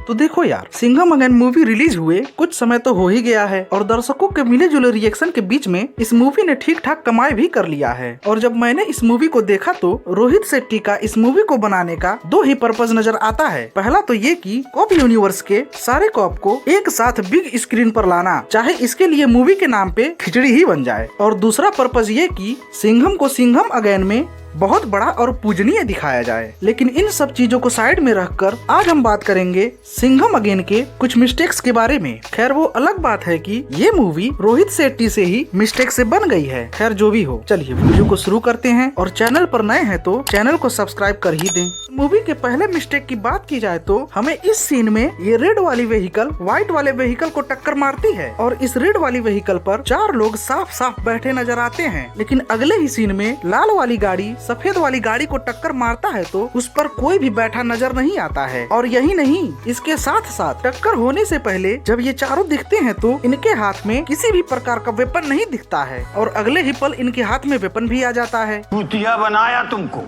तो देखो यार, सिंघम अगेन मूवी रिलीज हुए कुछ समय तो हो ही गया है और दर्शकों के मिले जुले रिएक्शन के बीच में इस मूवी ने ठीक ठाक कमाई भी कर लिया है। और जब मैंने इस मूवी को देखा तो रोहित शेट्टी का इस मूवी को बनाने का दो ही पर्पज नजर आता है। पहला तो ये कि कॉप यूनिवर्स के सारे कॉप को एक साथ बिग स्क्रीन पर लाना, चाहे इसके लिए मूवी के नाम पे खिचड़ी ही बन जाए। और दूसरा पर्पज ये कि सिंघम को सिंघम अगेन में बहुत बड़ा और पूजनीय दिखाया जाए। लेकिन इन सब चीजों को साइड में रखकर आज हम बात करेंगे सिंघम अगेन के कुछ मिस्टेक्स के बारे में। खैर वो अलग बात है कि ये मूवी रोहित शेट्टी से ही मिस्टेक से बन गई है। खैर जो भी हो, चलिए वीडियो को शुरू करते हैं और चैनल पर नए हैं तो चैनल को सब्सक्राइब कर ही दें। मूवी के पहले मिस्टेक की बात की जाए तो हमें इस सीन में ये रेड वाली व्हीकल व्हाइट वाले व्हीकल को टक्कर मारती है और इस रेड वाली व्हीकल पर 4 लोग साफ साफ बैठे नजर आते हैं। लेकिन अगले ही सीन में लाल वाली गाड़ी सफेद वाली गाड़ी को टक्कर मारता है तो उस पर कोई भी बैठा नजर नहीं आता है। और यही नहीं, इसके साथ साथ टक्कर होने से पहले जब ये चारों दिखते हैं तो इनके हाथ में किसी भी प्रकार का वेपन नहीं दिखता है और अगले ही पल इनके हाथ में वेपन भी आ जाता है। भूतिया बनाया तुमको।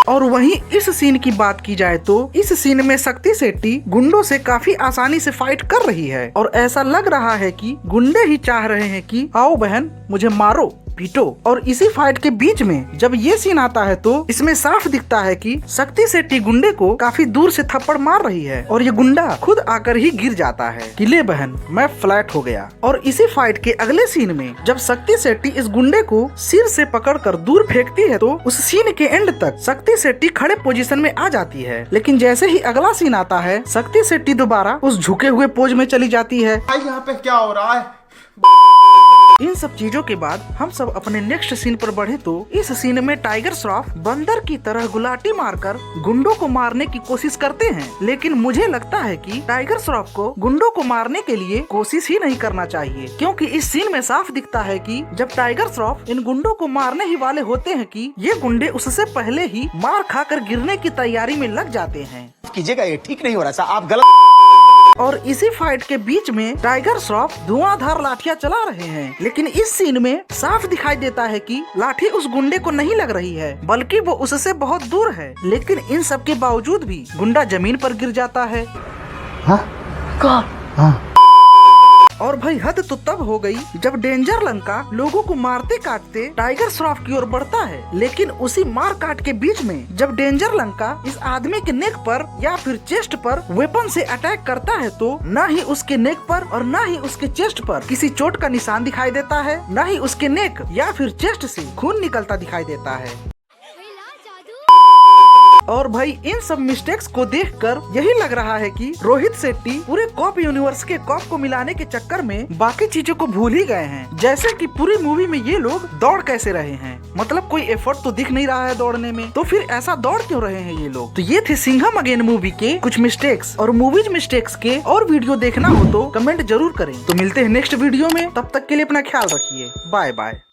और वहीं इस सीन की बात की जाए तो इस सीन में शक्ति शेट्टी गुंडों से काफी आसानी से फाइट कर रही है और ऐसा लग रहा है कि गुंडे ही चाह रहे हैं कि आओ बहन मुझे मारो पीटो। और इसी फाइट के बीच में जब ये सीन आता है तो इसमें साफ दिखता है कि शक्ति शेट्टी गुंडे को काफी दूर से थप्पड़ मार रही है और ये गुंडा खुद आकर ही गिर जाता है कि ले बहन मैं फ्लैट हो गया। और इसी फाइट के अगले सीन में जब शक्ति शेट्टी इस गुंडे को सिर से पकड़कर दूर फेंकती है तो उस सीन के एंड तक शक्ति शेट्टी खड़े पोजीशन में आ जाती है। लेकिन जैसे ही अगला सीन आता है शक्ति शेट्टी दोबारा उस झुके हुए पोज में चली जाती है। यहाँ पे क्या हो रहा है? इन सब चीजों के बाद हम सब अपने नेक्स्ट सीन पर बढ़े तो इस सीन में टाइगर श्रॉफ बंदर की तरह गुलाटी मारकर गुंडों को मारने की कोशिश करते हैं। लेकिन मुझे लगता है कि टाइगर श्रॉफ को गुंडों को मारने के लिए कोशिश ही नहीं करना चाहिए, क्योंकि इस सीन में साफ दिखता है कि जब टाइगर श्रॉफ इन गुंडों को मारने ही वाले होते हैं कि ये गुंडे उससे पहले ही मार खाकर गिरने की तैयारी में लग जाते हैं। कीजिएगा, ये ठीक नहीं हो रहा साहब, आप गलत। और इसी फाइट के बीच में टाइगर श्रॉफ धुआंधार लाठियां चला रहे हैं। लेकिन इस सीन में साफ दिखाई देता है कि लाठी उस गुंडे को नहीं लग रही है, बल्कि वो उससे बहुत दूर है। लेकिन इन सब के बावजूद भी गुंडा जमीन पर गिर जाता है। और भाई हद तो तब हो गई जब डेंजर लंका लोगों को मारते काटते टाइगर श्रॉफ की ओर बढ़ता है। लेकिन उसी मार काट के बीच में जब डेंजर लंका इस आदमी के नेक पर या फिर चेस्ट पर वेपन से अटैक करता है तो न ही उसके नेक पर और न ही उसके चेस्ट पर किसी चोट का निशान दिखाई देता है, न ही उसके नेक या फिर चेस्ट से खून निकलता दिखाई देता है। और भाई इन सब मिस्टेक्स को देखकर यही लग रहा है कि रोहित शेट्टी पूरे कॉप यूनिवर्स के कॉप को मिलाने के चक्कर में बाकी चीजों को भूल ही गए हैं। जैसे कि पूरी मूवी में ये लोग दौड़ कैसे रहे हैं, मतलब कोई एफर्ट तो दिख नहीं रहा है दौड़ने में, तो फिर ऐसा दौड़ क्यों रहे हैं ये लोग। तो ये थे सिंघम अगेन मूवी के कुछ मिस्टेक्स। और मूवीज मिस्टेक्स के और वीडियो देखना हो तो कमेंट जरूर करें। तो मिलते हैं नेक्स्ट वीडियो में, तब तक के लिए अपना ख्याल रखिए। Bye bye.